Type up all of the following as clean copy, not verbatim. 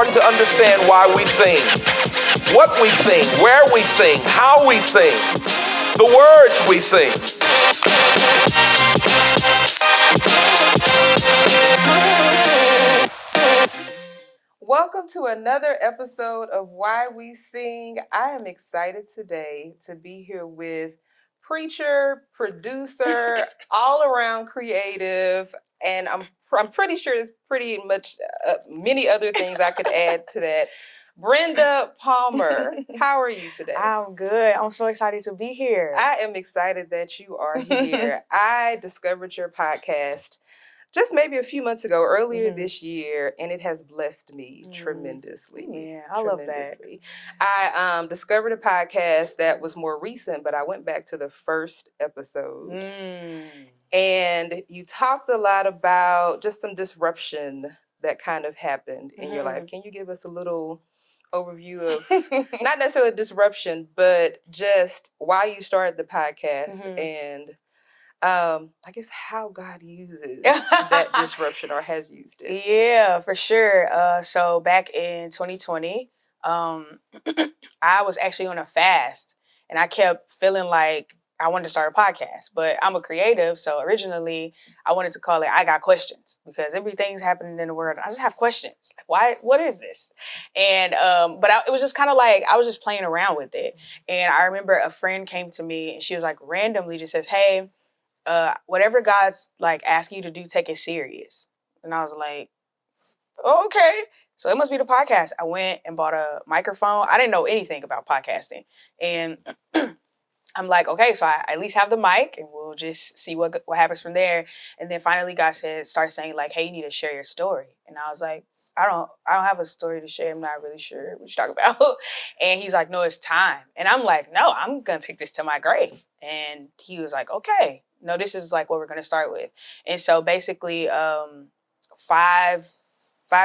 important to understand why we sing, what we sing, where we sing, how we sing, the words we sing. Welcome to another episode of Why We Sing. I am excited today to be here with preacher, producer, all-around creative, and I'm pretty sure there's pretty much many other things I could add to that. Brenda Palmer, how are you today? I'm good. I'm so excited to be here. I am excited that you are here. I discovered your podcast just maybe a few months ago, earlier this year, and it has blessed me tremendously. Yeah, I love that. I discovered a podcast that was more recent, but I went back to the first episode. And you talked a lot about just some disruption that kind of happened in your life. Can you give us a little overview of, not necessarily disruption, but just why you started the podcast and I guess how God uses that disruption or has used it. Yeah, for sure. So back in 2020, I was actually on a fast, and I kept feeling like I wanted to start a podcast, but I'm a creative. So originally I wanted to call it I Got Questions, because everything's happening in the world. I just have questions. Like, why, what is this? And, it was just kind of like, I was just playing around with it. And I remember a friend came to me and she was like, randomly just says, hey, whatever God's like asking you to do, take it serious. And I was like, oh, okay. So it must be the podcast. I went and bought a microphone. I didn't know anything about podcasting. And I'm like, okay, so I at least have the mic and we'll just see what happens from there. And then finally God start saying like, hey, you need to share your story. And I was like, I don't have a story to share. I'm not really sure what you're talking about. And he's like, no, it's time. And I'm like, no, I'm going to take this to my grave. And he was like, okay, no, this is like what we're going to start with. And so basically 5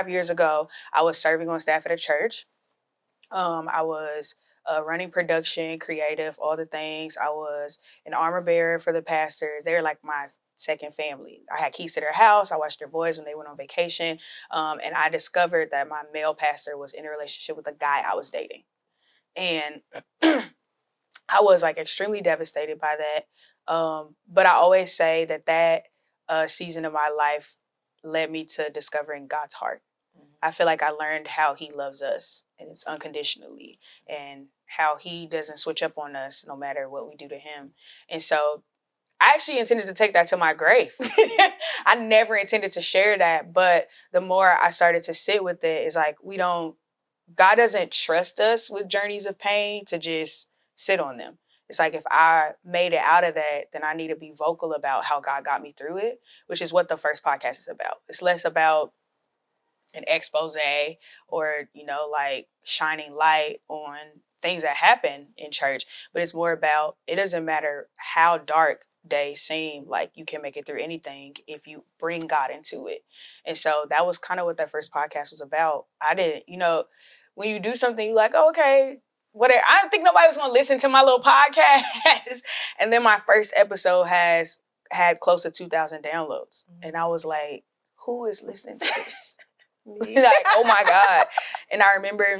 years ago, I was serving on staff at a church. I was running production, creative, all the things. I was an armor bearer for the pastors. They're like my second family. I had keys to their house. I watched their boys when they went on vacation. And I discovered that my male pastor was in a relationship with a guy I was dating. And I was like extremely devastated by that. But I always say that season of my life led me to discovering God's heart. I feel like I learned how he loves us, and it's unconditionally, and how he doesn't switch up on us no matter what we do to him. And so I actually intended to take that to my grave. I never intended to share that, but the more I started to sit with it, is like, God doesn't trust us with journeys of pain to just sit on them. It's like, if I made it out of that, then I need to be vocal about how God got me through it, which is what the first podcast is about. It's less about an expose or, like shining light on things that happen in church, but it's more about, it doesn't matter how dark days seem, like you can make it through anything if you bring God into it. And so that was kind of what that first podcast was about. I didn't, when you do something, you're like, oh, okay, whatever. I didn't think nobody was going to listen to my little podcast. And then my first episode has had close to 2,000 downloads. And I was like, who is listening to this? Like, oh my God. And I remember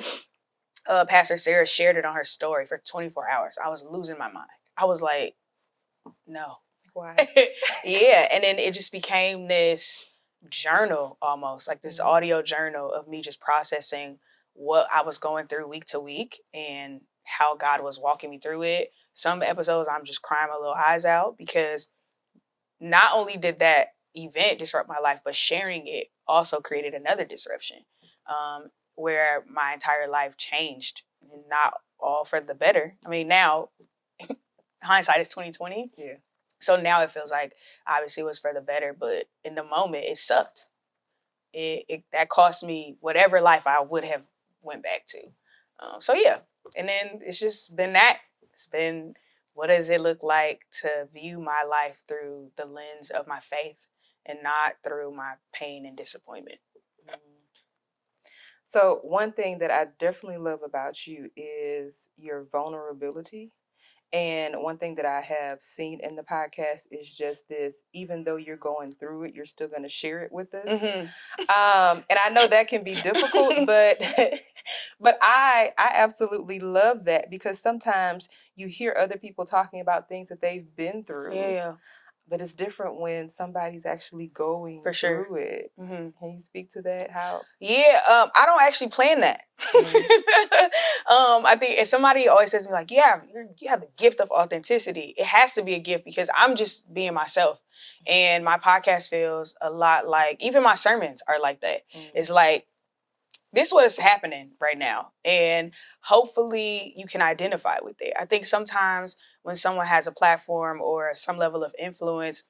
Pastor Sarah shared it on her story for 24 hours. I was losing my mind. I was like, no. Why? Yeah. And then it just became this journal, almost like this audio journal of me just processing what I was going through week to week and how God was walking me through it. Some episodes I'm just crying my little eyes out, because not only did that event disrupt my life, but sharing it also created another disruption, where my entire life changed, and not all for the better. I mean, now hindsight is 2020. Yeah. So now it feels like obviously it was for the better, but in the moment it sucked. That cost me whatever life I would have went back to. So yeah, and then it's just been that. It's been, what does it look like to view my life through the lens of my faith and not through my pain and disappointment? So one thing that I definitely love about you is your vulnerability And one thing that I have seen in the podcast is just this, even though you're going through it, you're still going to share it with us. And I know that can be difficult, but but I absolutely love that, because sometimes you hear other people talking about things that they've been through. Yeah. But it's different when somebody's actually going For sure. through it. Can you speak to that? How? Yeah, I don't actually plan that. I think if somebody always says to me like, "Yeah, you have the gift of authenticity," it has to be a gift because I'm just being myself, and my podcast feels a lot like, even my sermons are like that. It's like, this is what's happening right now, and hopefully you can identify with it. I think sometimes when someone has a platform or some level of influence,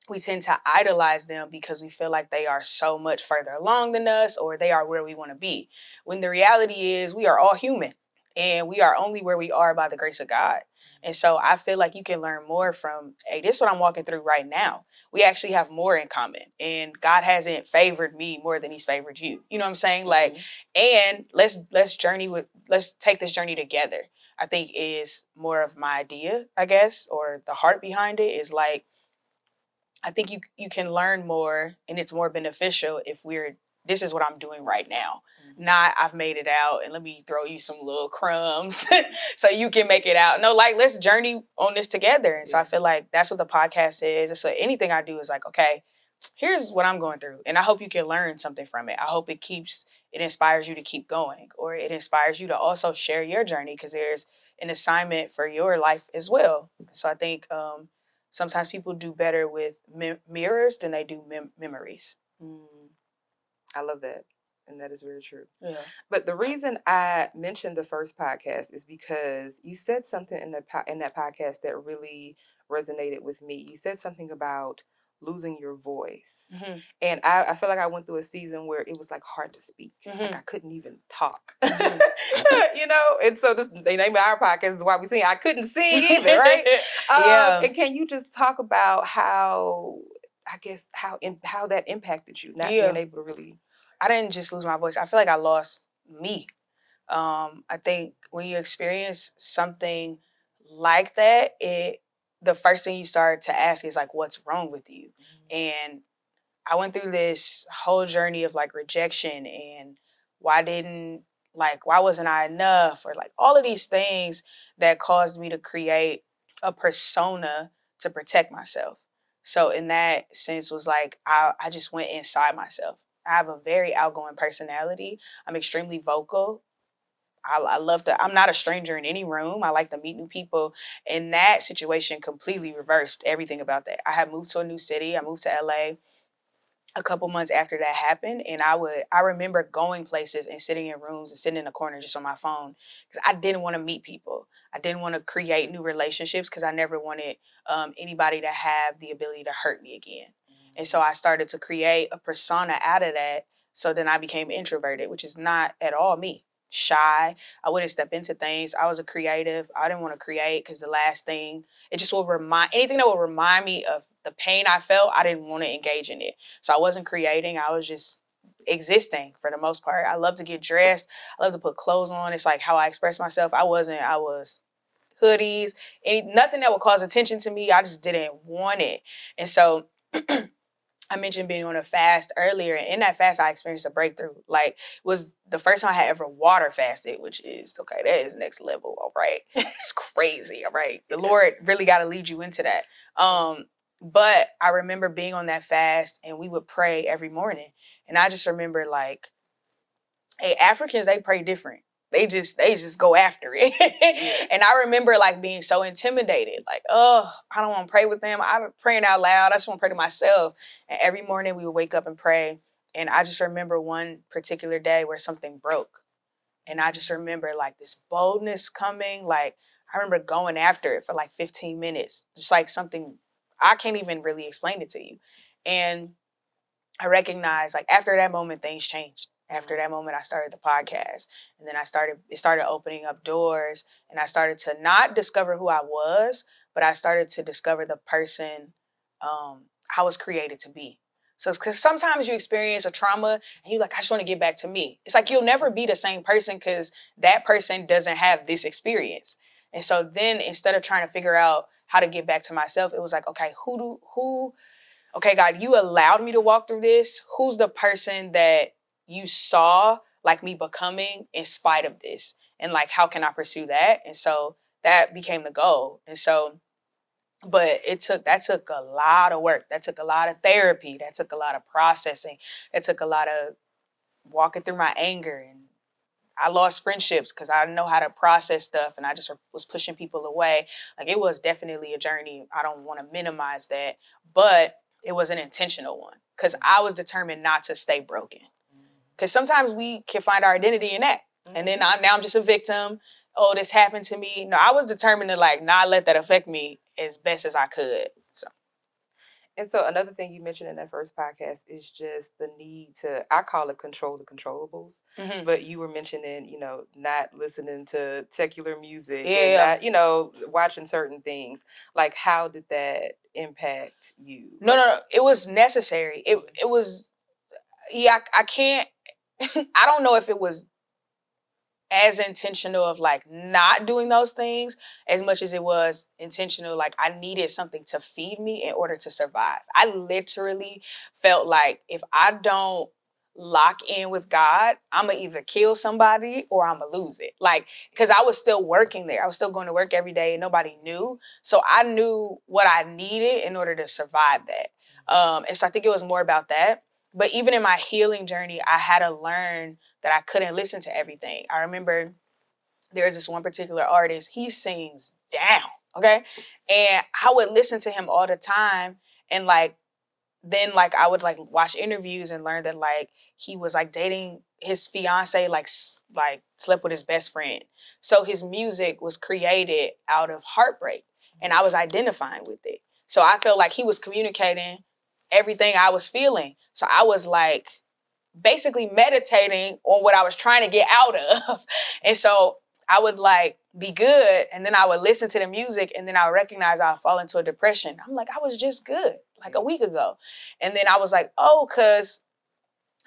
we tend to idolize them because we feel like they are so much further along than us, or they are where we want to be. When the reality is we are all human and we are only where we are by the grace of God. And so I feel like you can learn more from, hey, this is what I'm walking through right now. We actually have more in common, and God hasn't favored me more than he's favored you. You know what I'm saying? Like, and let's take this journey together. I think is more of my idea, I guess, or the heart behind it is like, I think you can learn more, and it's more beneficial if this is what I'm doing right now. Not I've made it out and let me throw you some little crumbs so you can make it out. No, like, let's journey on this together. And so I feel like that's what the podcast is. And so anything I do is like, okay, here's what I'm going through. And I hope you can learn something from it. I hope it inspires you to keep going, or it inspires you to also share your journey, because there's an assignment for your life as well. So I think, sometimes people do better with mirrors than they do memories. I love that. And that is very true. Yeah. But the reason I mentioned the first podcast is because you said something in that podcast that really resonated with me. You said something about losing your voice. And I feel like I went through a season where it was like hard to speak. Like I couldn't even talk. You know? And so the name of our podcast is Why We Sing. I couldn't sing either, right? Yeah. And can you just talk about how, I guess, how that impacted you, not being able to really... I didn't just lose my voice. I feel like I lost me. I think when you experience something like that, the first thing you start to ask is like, what's wrong with you? And I went through this whole journey of like rejection and why wasn't I enough? Or like all of these things that caused me to create a persona to protect myself. So in that sense was like, I just went inside myself. I have a very outgoing personality. I'm extremely vocal. I love I'm not a stranger in any room. I like to meet new people. And that situation completely reversed everything about that. I had moved to a new city. I moved to LA a couple months after that happened. And I remember going places and sitting in rooms and sitting in a corner just on my phone because I didn't want to meet people. I didn't want to create new relationships because I never wanted anybody to have the ability to hurt me again. And so I started to create a persona out of that. So then I became introverted, which is not at all me. Shy. I wouldn't step into things. I was a creative. I didn't want to create because the last thing, it just will anything that will remind me of the pain I felt, I didn't want to engage in it. So I wasn't creating. I was just existing for the most part. I love to get dressed. I love to put clothes on. It's like how I express myself. I was hoodies, nothing that would cause attention to me. I just didn't want it. And so I mentioned being on a fast earlier, and in that fast, I experienced a breakthrough. Like, it was the first time I had ever water fasted, which is, okay, that is next level, all right? It's crazy, all right? The Lord really got to lead you into that. But I remember being on that fast, and we would pray every morning. And I just remember, like, hey, Africans, they pray different. They just go after it. And I remember like being so intimidated, like, oh, I don't want to pray with them. I'm praying out loud. I just want to pray to myself. And every morning we would wake up and pray. And I just remember one particular day where something broke. And I just remember like this boldness coming. Like, I remember going after it for like 15 minutes, just like something, I can't even really explain it to you. And I recognized like after that moment, things changed. After that moment, I started the podcast, and then it started opening up doors, and I started to not discover who I was, but I started to discover the person I was created to be. So, because sometimes you experience a trauma and you're like, I just want to get back to me. It's like you'll never be the same person because that person doesn't have this experience. And so then instead of trying to figure out how to get back to myself, it was like, okay, okay, God, you allowed me to walk through this. Who's the person that you saw like me becoming in spite of this? And like, how can I pursue that? And so that became the goal. And so, but that took a lot of work. That took a lot of therapy. That took a lot of processing. That took a lot of walking through my anger. And I lost friendships because I didn't know how to process stuff, and I just was pushing people away. Like, it was definitely a journey. I don't want to minimize that, but it was an intentional one because I was determined not to stay broken. Because sometimes we can find our identity in that. And then I'm just a victim. Oh, this happened to me. No, I was determined to like not let that affect me as best as I could. So. And so another thing you mentioned in that first podcast is just the need to, I call it control the controllables. Mm-hmm. But you were mentioning, not listening to secular music and not, watching certain things. Like, how did that impact you? No. It was necessary. It was, I can't, I don't know if it was as intentional of like not doing those things as much as it was intentional. Like, I needed something to feed me in order to survive. I literally felt like if I don't lock in with God, I'm gonna either kill somebody or I'm gonna lose it. Like, because I was still working there. I was still going to work every day and nobody knew. So I knew what I needed in order to survive that. And so I think it was more about that. But even in my healing journey, I had to learn that I couldn't listen to everything. I remember there's this one particular artist, he sings down, okay? And I would listen to him all the time, and like, then like I would like watch interviews and learn that like he was like dating his fiance, like slept with his best friend. So his music was created out of heartbreak, and I was identifying with it. So I felt like he was communicating everything I was feeling. So I was like basically meditating on what I was trying to get out of. And so I would like be good, and then I would listen to the music, and then I would recognize I would fall into a depression. I'm like, I was just good like a week ago. And then I was like, oh, because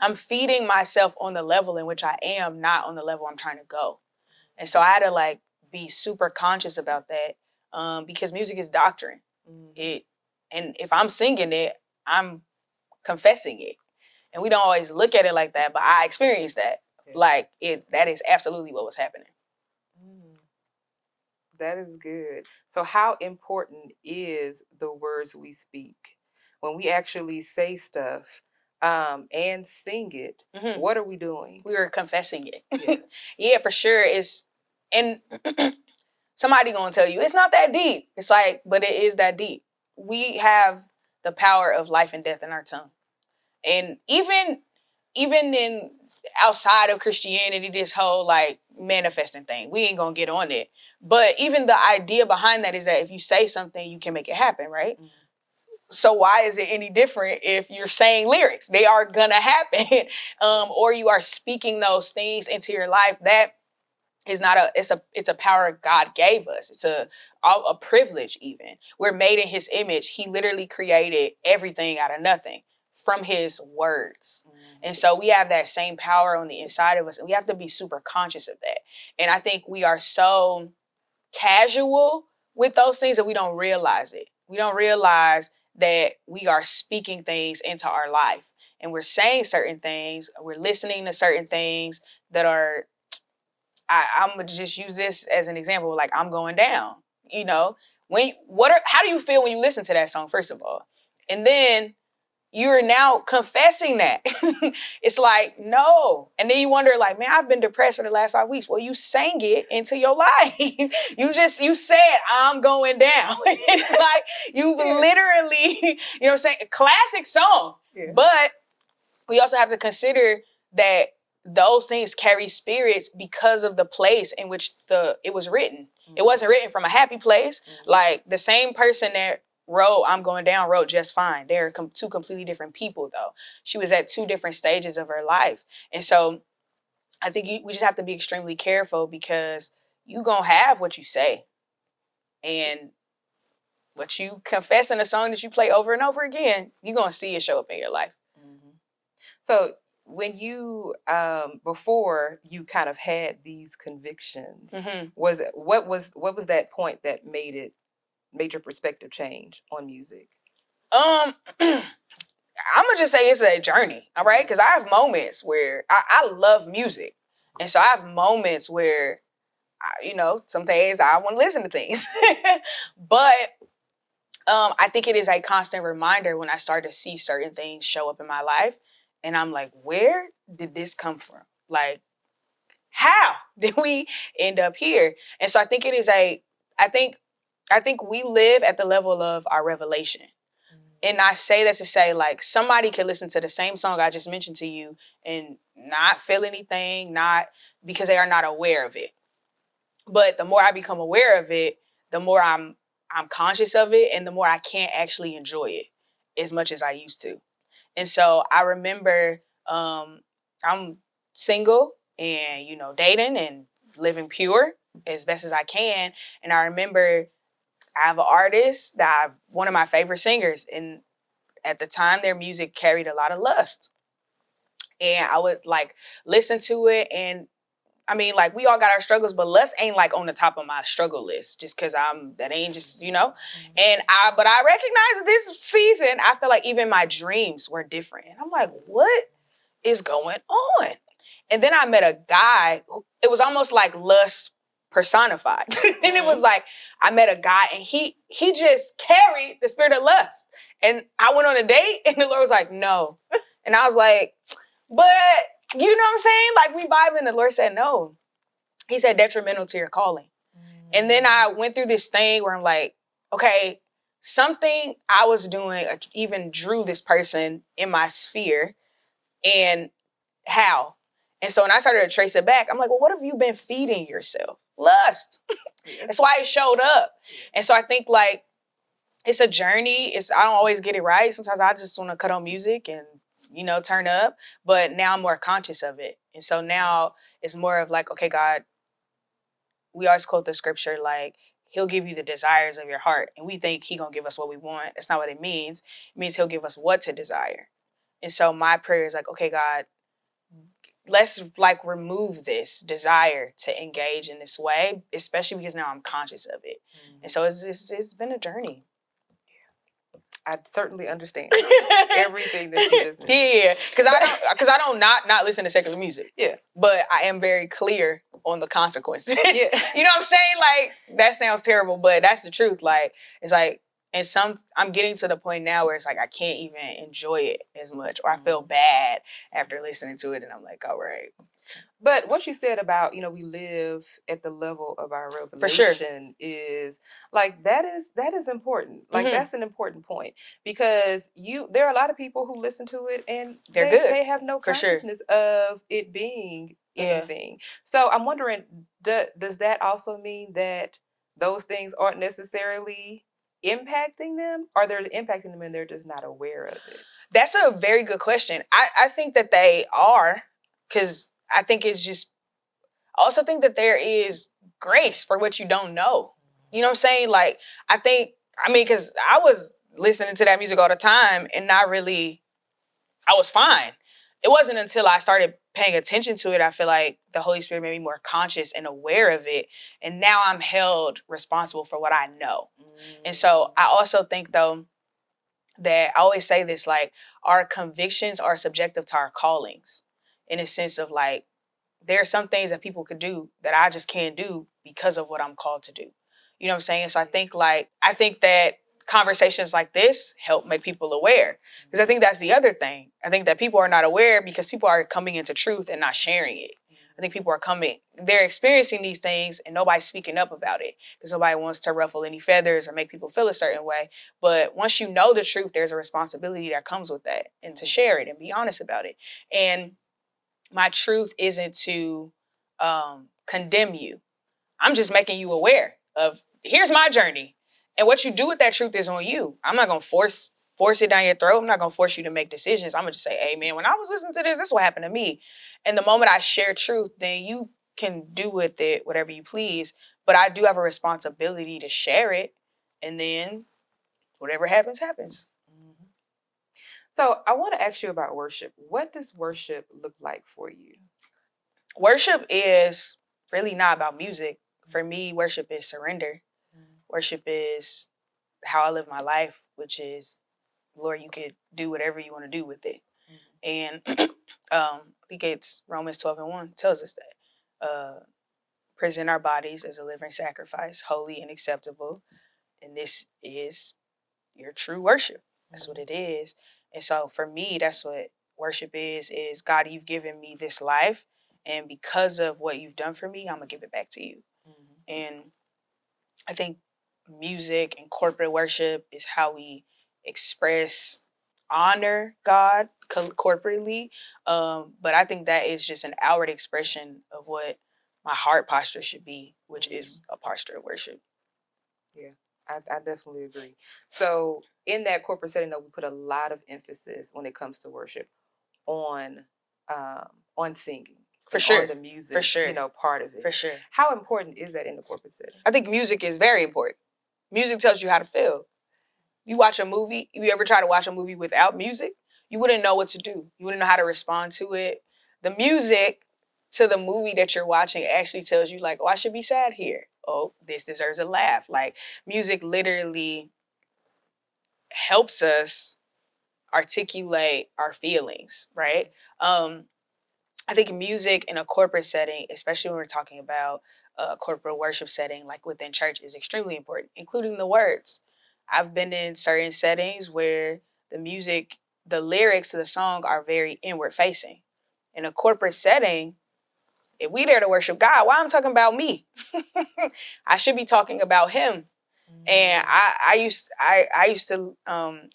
I'm feeding myself on the level in which I am, not on the level I'm trying to go. And so I had to like be super conscious about that, because music is doctrine. And if I'm singing it, I'm confessing it. And we don't always look at it like that, but I experienced that. Like, that is absolutely what was happening. That is good. So how important is the words we speak? When we actually say stuff and sing it, what are we doing? We were confessing it. Yeah, for sure. And somebody gonna tell you, it's not that deep. It's like, but it is that deep. We have the power of life and death in our tongue. And even in outside of Christianity, this whole like manifesting thing, we ain't gonna get on it. But even the idea behind that is that if you say something, you can make it happen, right? So why is it any different if you're saying lyrics? They are gonna happen. Or you are speaking those things into your life. That is not it's a power God gave us. It's a privilege even. We're made in his image. He literally created everything out of nothing from his words. And so we have that same power on the inside of us, and we have to be super conscious of that. And I think we are so casual with those things that we don't realize it. We don't realize that we are speaking things into our life, and we're saying certain things, we're listening to certain things that are, I'm gonna just use this as an example, like, I'm going down. How do you feel when you listen to that song, first of all? And then you're now confessing that. It's like, no. And then you wonder, like, man, I've been depressed for the last 5 weeks. Well, you sang it into your life. You said, I'm going down. It's like, you literally, you know what I'm saying? Classic song. Yeah. But we also have to consider that those things carry spirits because of the place in which it was written. It wasn't written from a happy place. Like, the same person that wrote I'm Going Down wrote Just Fine. They're two completely different people, though. She was at two different stages of her life. And so I think we just have to be extremely careful, because you gonna have what you say. And what you confess in a song that you play over and over again, you're gonna see it show up in your life. So when you before you kind of had these convictions, what was that point that made your perspective change on music? I'm gonna just say it's a journey, all right? Because I have moments where I love music, and so I have moments where some days I want to listen to things, but I think it is a constant reminder when I start to see certain things show up in my life, and I'm like, where did this come from? Like, how did we end up here? And so I think it is I think we live at the level of our revelation. And I say that to say, like, somebody could listen to the same song I just mentioned to you and not feel anything, not because they are not aware of it. But the more I become aware of it, the more I'm conscious of it, and the more I can't actually enjoy it as much as I used to. And so I remember I'm single and, dating and living pure as best as I can. And I remember I have an artist one of my favorite singers, and at the time their music carried a lot of lust. And I would like listen to it, and I mean, like, we all got our struggles, but lust ain't like on the top of my struggle list just because that ain't just, but I recognize this season, I feel like even my dreams were different. And I'm like, what is going on? And then I met a guy who, it was almost like lust personified. And it was like, I met a guy and he just carried the spirit of lust. And I went on a date and the Lord was like, no. And I was like, but you know what I'm saying? Like, we vibe, and the Lord said no. He said detrimental to your calling. And then I went through this thing where I'm like, okay, something I was doing even drew this person in my sphere, and how? And so when I started to trace it back, I'm like, well, what have you been feeding yourself? Lust. That's why it showed up. And so I think, like, it's a journey. I don't always get it right. Sometimes I just want to cut on music and, turn up. But now I'm more conscious of it. And so now it's more of like, okay, God, we always quote the scripture, like, he'll give you the desires of your heart. And we think he gonna give us what we want. That's not what it means. It means he'll give us what to desire. And so my prayer is like, okay, God, let's like remove this desire to engage in this way, especially because now I'm conscious of it. And so it's been a journey. I certainly understand everything that you just mentioned. Yeah, because I don't not listen to secular music. Yeah, but I am very clear on the consequences. Yeah. You know what I'm saying? Like, that sounds terrible, but that's the truth. Like, it's like, and I'm getting to the point now where it's like I can't even enjoy it as much, or I feel bad after listening to it, and I'm like, all right. But what you said about, we live at the level of our revelation, For sure, is like, that is important. Like, that's an important point, because there are a lot of people who listen to it and they're good. They have no consciousness of it being anything. So I'm wondering, does that also mean that those things aren't necessarily impacting them, or they're impacting them and they're just not aware of it? That's a very good question. I think that they are, because I think it's just, I also think that there is grace for what you don't know. You know what I'm saying? Like, because I was listening to that music all the time and I was fine. It wasn't until I started paying attention to it, I feel like the Holy Spirit made me more conscious and aware of it. And now I'm held responsible for what I know. And so I also think, though, that I always say this, like, our convictions are subjective to our callings, in a sense of, like, there are some things that people could do that I just can't do because of what I'm called to do. You know what I'm saying? So I think that conversations like this help make people aware. Because I think that's the other thing. I think that people are not aware because people are coming into truth and not sharing it. I think people they're experiencing these things and nobody's speaking up about it because nobody wants to ruffle any feathers or make people feel a certain way. But once you know the truth, there's a responsibility that comes with that, and to share it and be honest about it. And my truth isn't to condemn you. I'm just making you aware of, here's my journey. And what you do with that truth is on you. I'm not going to force it down your throat. I'm not going to force you to make decisions. I'm going to just say, hey, man, when I was listening to this is what happened to me. And the moment I share truth, then you can do with it whatever you please. But I do have a responsibility to share it. And then whatever happens, happens. So I want to ask you about worship. What does worship look like for you? Worship is really not about music. For me, worship is surrender. Worship is how I live my life, which is, Lord, you could do whatever you want to do with it. And I think it's Romans 12:1 tells us that. Present our bodies as a living sacrifice, holy and acceptable. And this is your true worship. That's what it is. And so for me, that's what worship is God, you've given me this life. And because of what you've done for me, I'm going to give it back to you. And I think music and corporate worship is how we express honor God corporately. But I think that is just an outward expression of what my heart posture should be, which is a posture of worship. Yeah, I definitely agree. So in that corporate setting, though, we put a lot of emphasis when it comes to worship on singing. For sure. On the music, for sure. Part of it. For sure. How important is that in the corporate setting? I think music is very important. Music tells you how to feel. You watch a movie, you ever try to watch a movie without music, you wouldn't know what to do. You wouldn't know how to respond to it. The music to the movie that you're watching actually tells you, like, oh, I should be sad here. Oh, this deserves a laugh. Like, music literally helps us articulate our feelings, right? I think music in a corporate setting, especially when we're talking about a corporate worship setting, like within church, is extremely important, including the words. I've been in certain settings where the music, the lyrics to the song are very inward facing. In a corporate setting, if we there to worship God, why I'm talking about me? I should be talking about Him. And I used to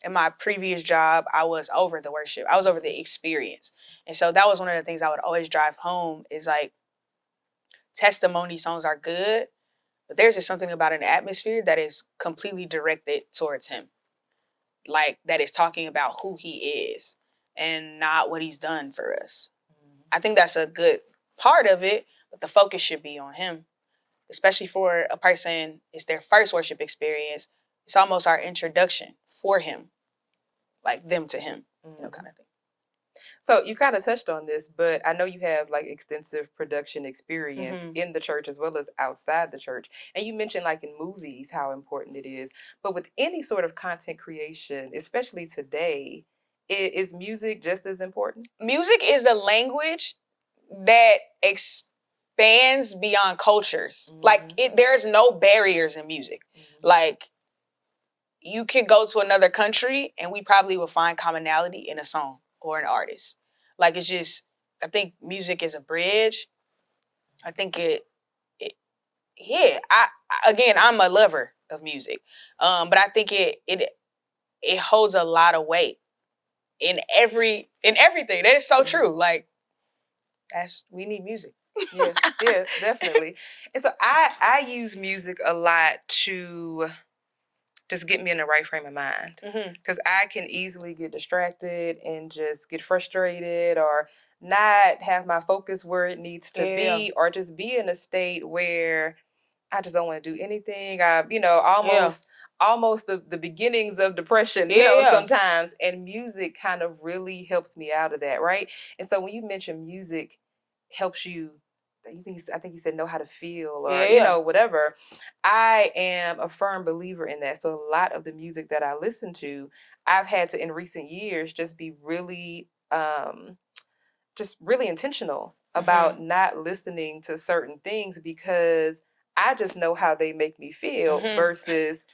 in my previous job, I was over the worship. I was over the experience. And so that was one of the things I would always drive home is like testimony songs are good, but there's just something about an atmosphere that is completely directed towards Him. Like that is talking about who He is and not what He's done for us. I think that's a good part of it, but the focus should be on Him. Especially for a person, it's their first worship experience. It's almost our introduction for Him, like them to Him, kind of thing. So you kind of touched on this, but I know you have like extensive production experience in the church as well as outside the church. And you mentioned like in movies how important it is. But with any sort of content creation, especially today, is music just as important? Music is the language that expands beyond cultures. Like there's no barriers in music. Like you could go to another country and we probably will find commonality in a song or an artist. Like it's just, I think music is a bridge. I think I'm a lover of music. But I think it holds a lot of weight in everything. That is so true. Like we need music. Yeah, definitely. And so I use music a lot to just get me in the right frame of mind. Because I can easily get distracted and just get frustrated or not have my focus where it needs to be, or just be in a state where I just don't want to do anything. Almost the beginnings of depression, sometimes. And music kind of really helps me out of that, right? And so when you mention music helps you, I think you said know how to feel or whatever. I am a firm believer in that. So a lot of the music that I listen to, I've had to in recent years just be really intentional about not listening to certain things because I just know how they make me feel versus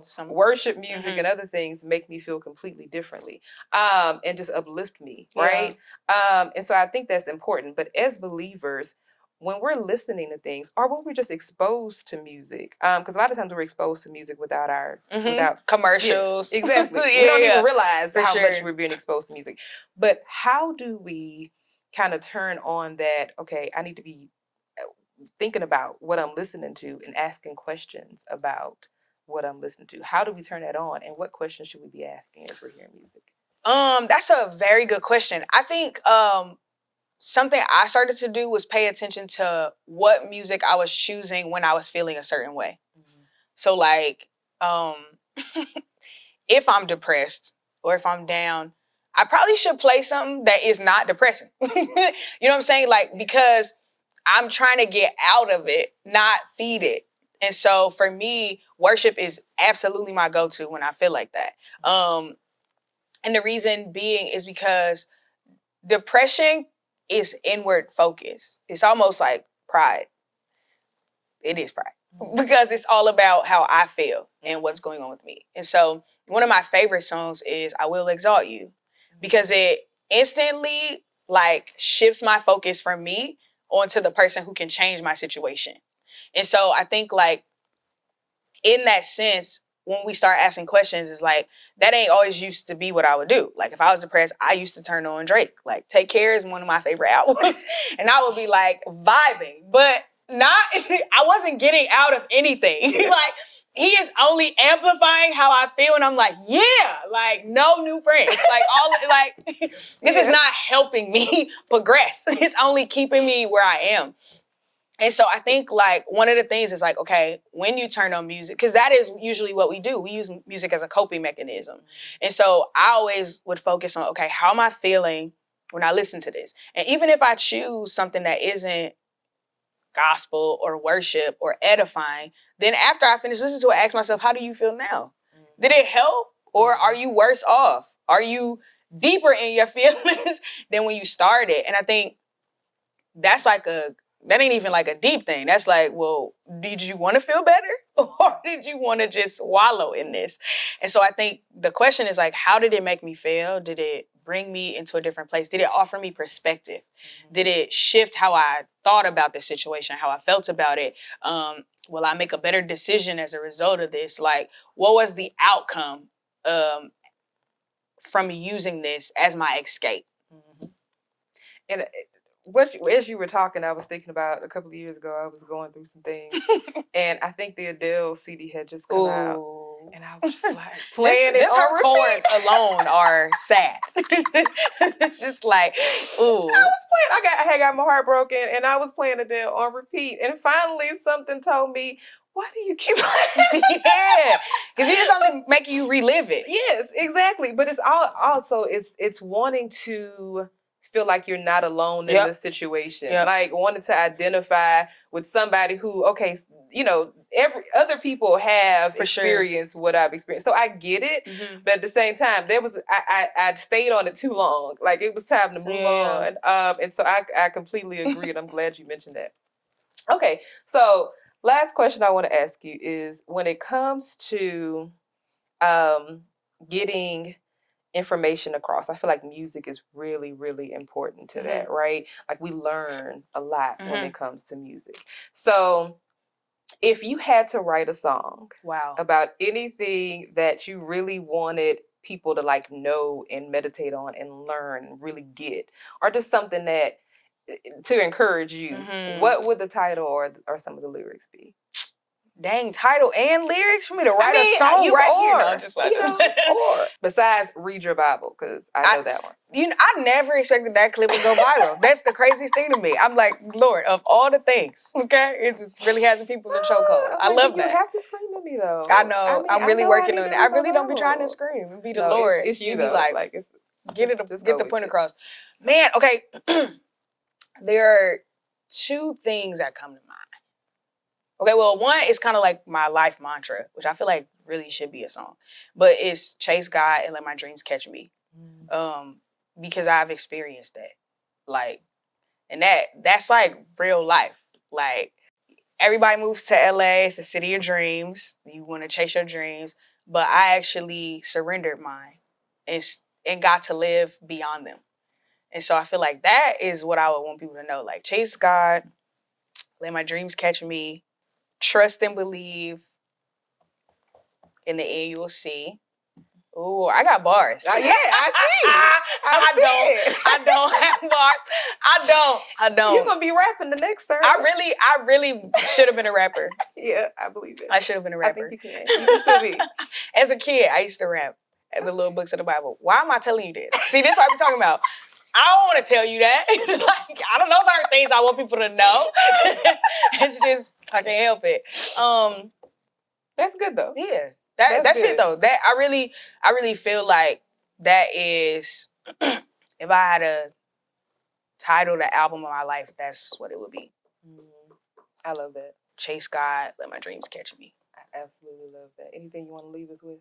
some worship music and other things make me feel completely differently and just uplift me, right? And so I think that's important. But as believers, when we're listening to things or when we're just exposed to music, because a lot of times we're exposed to music without without commercials. Exactly. We don't even realize how much we're being exposed to music. But how do we kind of turn on that, okay, I need to be thinking about what I'm listening to and asking questions about what I'm listening to? How do we turn that on? And what questions should we be asking as we're hearing music? That's a very good question. I think something I started to do was pay attention to what music I was choosing when I was feeling a certain way. So like, if I'm depressed or if I'm down, I probably should play something that is not depressing. You know what I'm saying? Like, because I'm trying to get out of it, not feed it. And so for me, worship is absolutely my go-to when I feel like that. And the reason being is because depression is inward focus. It's almost like pride. It is pride. Because it's all about how I feel and what's going on with me. And so one of my favorite songs is I Will Exalt You, because it instantly like shifts my focus from me onto the person who can change my situation. And so I think like in that sense, when we start asking questions, it's like, that ain't always used to be what I would do. Like if I was depressed, I used to turn on Drake. Like Take Care is one of my favorite albums. And I would be like vibing, but I wasn't getting out of anything. Like he is only amplifying how I feel. And I'm like, yeah, like no new friends. Like this is not helping me progress. It's only keeping me where I am. And so I think like one of the things is like, okay, when you turn on music, because that is usually what we do. We use music as a coping mechanism. And so I always would focus on, okay, how am I feeling when I listen to this? And even if I choose something that isn't gospel or worship or edifying, then after I finish listening to it, I ask myself, how do you feel now? Did it help? Or are you worse off? Are you deeper in your feelings than when you started? And I think that's like that ain't even like a deep thing. That's like, well, did you want to feel better? Or did you want to just wallow in this? And so I think the question is like, how did it make me feel? Did it bring me into a different place? Did it offer me perspective? Did it shift how I thought about the situation, how I felt about it? Will I make a better decision as a result of this? Like, what was the outcome from using this as my escape? And as you were talking, I was thinking about a couple of years ago, I was going through some things. And I think the Adele CD had just come out. And I was just like playing it. Just on her repeat. chords alone are sad. It's just like, ooh. I was playing, I had got my heart broken and I was playing Adele on repeat. And finally something told me, why do you keep playing? Yeah. Because you just only make you relive it. Yes, exactly. But it's also it's wanting to feel like you're not alone in this situation. Like wanting to identify with somebody who, okay, you know, every other people have experienced what I've experienced. So I get it. But at the same time, I stayed on it too long. Like it was time to move on. And so I completely agree. And I'm glad you mentioned that. Okay. So last question I want to ask you is when it comes to getting information across, I feel like music is really, really important to that, right? Like we learn a lot when it comes to music. So if you had to write a song about anything that you really wanted people to like know and meditate on and learn and really get, or just something that to encourage you, what would the title or some of the lyrics be? Dang, title and lyrics for me to write a song right here. No, or besides read your Bible, because I know that one. You know, I never expected that clip would go viral. That's the craziest thing to me. I'm like, Lord, of all the things, okay, it just really has people in chokehold. I love that. You have to scream at me though. I know. I'm really working on it. I really don't be trying to scream. It be the Lord. It's you be though. like it's, get the point across. Man, okay. There are two things that come to mind. Okay, well, one is kind of like my life mantra, which I feel like really should be a song. But it's chase God and let my dreams catch me. Because I've experienced that. Like, and that's like real life. Like, everybody moves to LA, it's the city of dreams. You want to chase your dreams. But I actually surrendered mine and got to live beyond them. And so I feel like that is what I would want people to know. Like, chase God, let my dreams catch me. Trust and believe. In the end, you will see. Ooh, I got bars. Yeah, I see. I don't have bars. I don't. You're gonna be rapping the next service. I really should have been a rapper. Yeah, I believe it. I should have been a rapper. I think you can. You can still be. As a kid, I used to rap at the little books of the Bible. Why am I telling you this? See, this is what I'm talking about. I don't want to tell you that. Like, I don't know certain things I want people to know. It's just, I can't help it. That's good though. Yeah. That's it though. That I really feel like that is if I had to title the album of my life, that's what it would be. I love that. Chase God, let my dreams catch me. I absolutely love that. Anything you want to leave us with?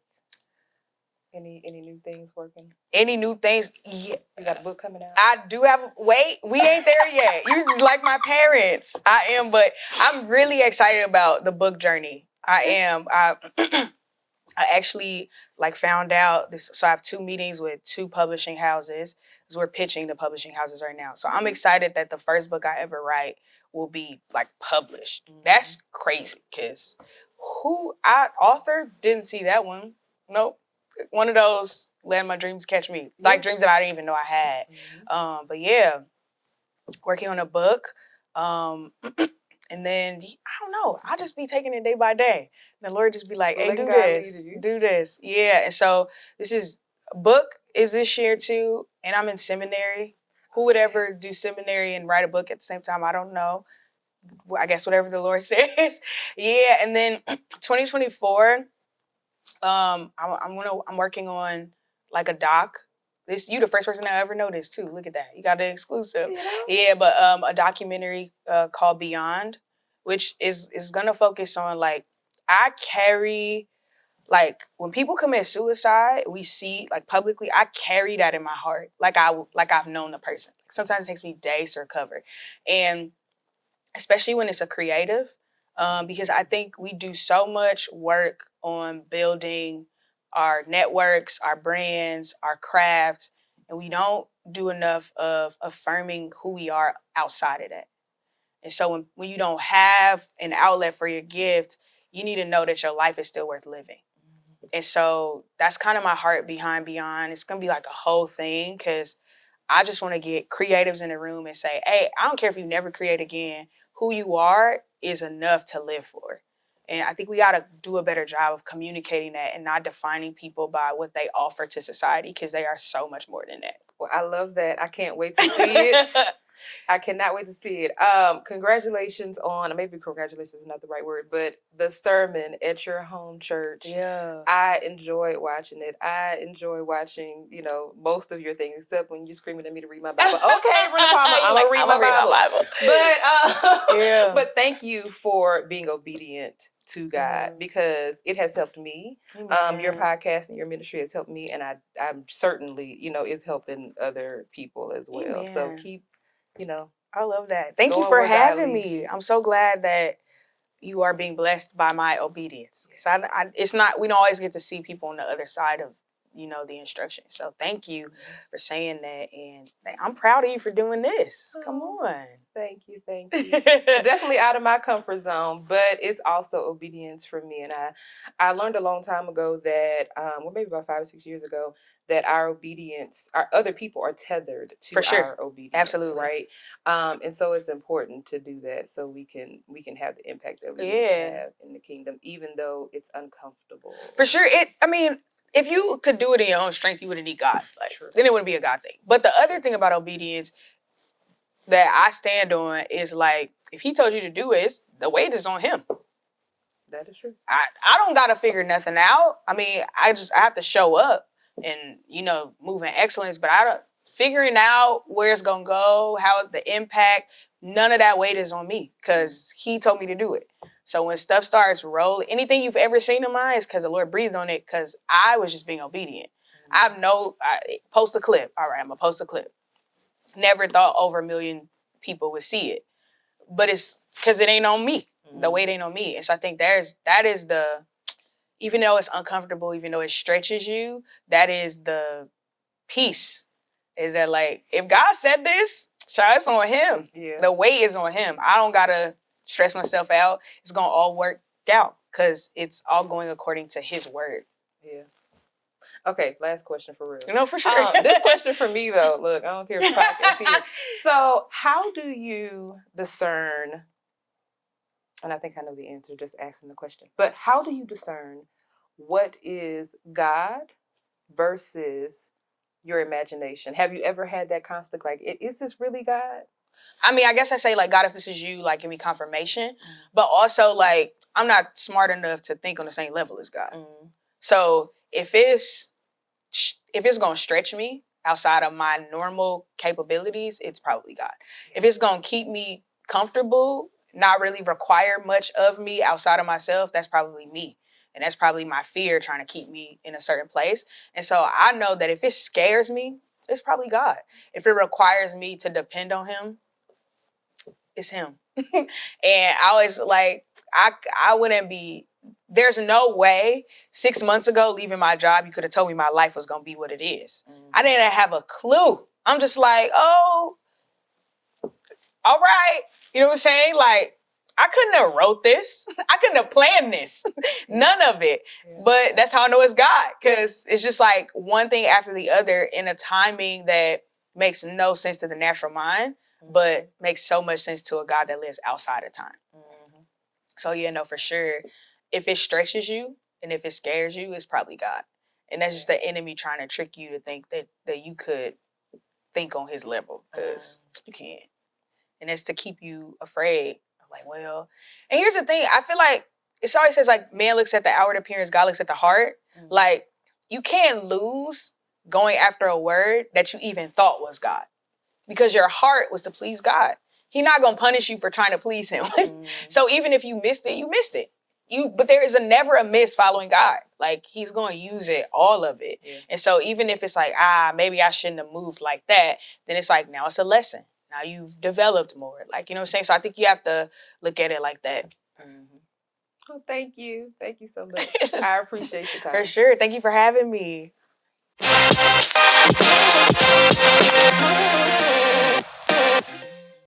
Any new things working? Any new things? Yeah. You got a book coming out? I do have. Wait, we ain't there yet. You like my parents. I am, but I'm really excited about the book journey. I am. I actually found out this. So I have 2 meetings with 2 publishing houses. Because we're pitching the publishing houses right now. So I'm excited that the first book I ever write will be published. That's crazy because author didn't see that one. Nope. One of those let my dreams catch me. Dreams that I didn't even know I had. But yeah, working on a book. And then, I don't know, I'll just be taking it day by day. And the Lord just be like, hey, do this. Yeah, and so book is this year too, and I'm in seminary. Who would ever do seminary and write a book at the same time? I don't know. I guess whatever the Lord says. Yeah, and then 2024, I'm working on a doc. You the first person I ever noticed too. Look at that. You got the exclusive. Yeah, but a documentary called Beyond, which is gonna focus on I carry when people commit suicide, we see publicly, I carry that in my heart. I've known the person. Sometimes it takes me days to recover. And especially when it's a creative, because I think we do so much work on building our networks, our brands, our craft, and we don't do enough of affirming who we are outside of that. And so when you don't have an outlet for your gift, you need to know that your life is still worth living. And so that's kind of my heart behind Beyond. It's going to be a whole thing because I just want to get creatives in the room and say, hey, I don't care if you never create again. Who you are is enough to live for. And I think we got to do a better job of communicating that and not defining people by what they offer to society because they are so much more than that. Well, I love that. I can't wait to see it. I cannot wait to see it. Congratulations on, maybe congratulations is not the right word, but the sermon at your home church. Yeah. I enjoyed watching it. I enjoy watching, most of your things, except when you're screaming at me to read my Bible. Okay, Brenda Palmer, I'm going to read my Bible. But, but thank you for being obedient to God because it has helped me. Your podcast and your ministry has helped me, and I'm certainly, it's helping other people as well. Amen. So keep, I love that. Thank you for having me. I'm so glad that you are being blessed by my obedience. So it's not, we don't always get to see people on the other side of, the instruction. So thank you for saying that. And I'm proud of you for doing this. Come on. Thank you. Definitely out of my comfort zone, but it's also obedience for me. And I learned a long time ago that, maybe about 5 or 6 years ago, that our obedience, our other people are tethered to our obedience. Absolutely. Right. And so it's important to do that so we can have the impact that we need to have in the kingdom, even though it's uncomfortable. For sure. If you could do it in your own strength, you wouldn't need God. Then it wouldn't be a God thing. But the other thing about obedience that I stand on is if he told you to do it, the weight is on him. That is true. I don't got to figure nothing out. I mean, I have to show up and, move in excellence. But figuring out where it's going to go, how the impact, none of that weight is on me because he told me to do it. So when stuff starts rolling, anything you've ever seen of mine is because the Lord breathed on it because I was just being obedient. I post a clip. All right, I'm going to post a clip. Never thought over 1 million people would see it. But it's because it ain't on me. The weight ain't on me. And so I think that is even though it's uncomfortable, even though it stretches you, that is the peace. Is that if God said this, child, it's on him. Yeah. The weight is on him. I don't got to stress myself out. It's going to all work out because it's all going according to his word. Yeah. Okay, last question for real. For sure. This question for me, though, look, I don't care if the podcast here. So how do you discern, and I think I know the answer just asking the question, but how do you discern what is God versus your imagination? Have you ever had that conflict? Is this really God? I mean, I guess I say God, if this is you, give me confirmation. But also I'm not smart enough to think on the same level as God. So if it's gonna stretch me, outside of my normal capabilities, it's probably God. If it's going to keep me comfortable, not really require much of me outside of myself, that's probably me. And that's probably my fear trying to keep me in a certain place. And so I know that if it scares me, it's probably God. If it requires me to depend on him, it's him. And I always like, I wouldn't be, there's no way 6 months ago leaving my job, you could have told me my life was going to be what it is. I didn't have a clue. I'm just like, oh, all right. You know what I'm saying? Like, I couldn't have wrote this. I couldn't have planned this. None of it. Yeah. But that's how I know it's God. Because it's just like one thing after the other in a timing that makes no sense to the natural mind, but makes so much sense to a God that lives outside of time. So, yeah, no, for sure. If it stretches you and if it scares you, it's probably God. And that's just the enemy trying to trick you to think that you could think on his level, because you can't. And it's to keep you afraid. I'm like, well, and here's the thing. I feel like it always says like man looks at the outward appearance, God looks at the heart. Like you can't lose going after a word that you even thought was God, because your heart was to please God. He's not going to punish you for trying to please him. So even if you missed it, you missed it. But there is never a miss following God. Like he's going to use it, all of it. Yeah. And so even if it's like, maybe I shouldn't have moved like that, then it's like, now it's a lesson. Now you've developed more. Like, you know what I'm saying? So I think you have to look at it like that. Well, thank you. Thank you so much. I appreciate your time. For sure. Thank you for having me.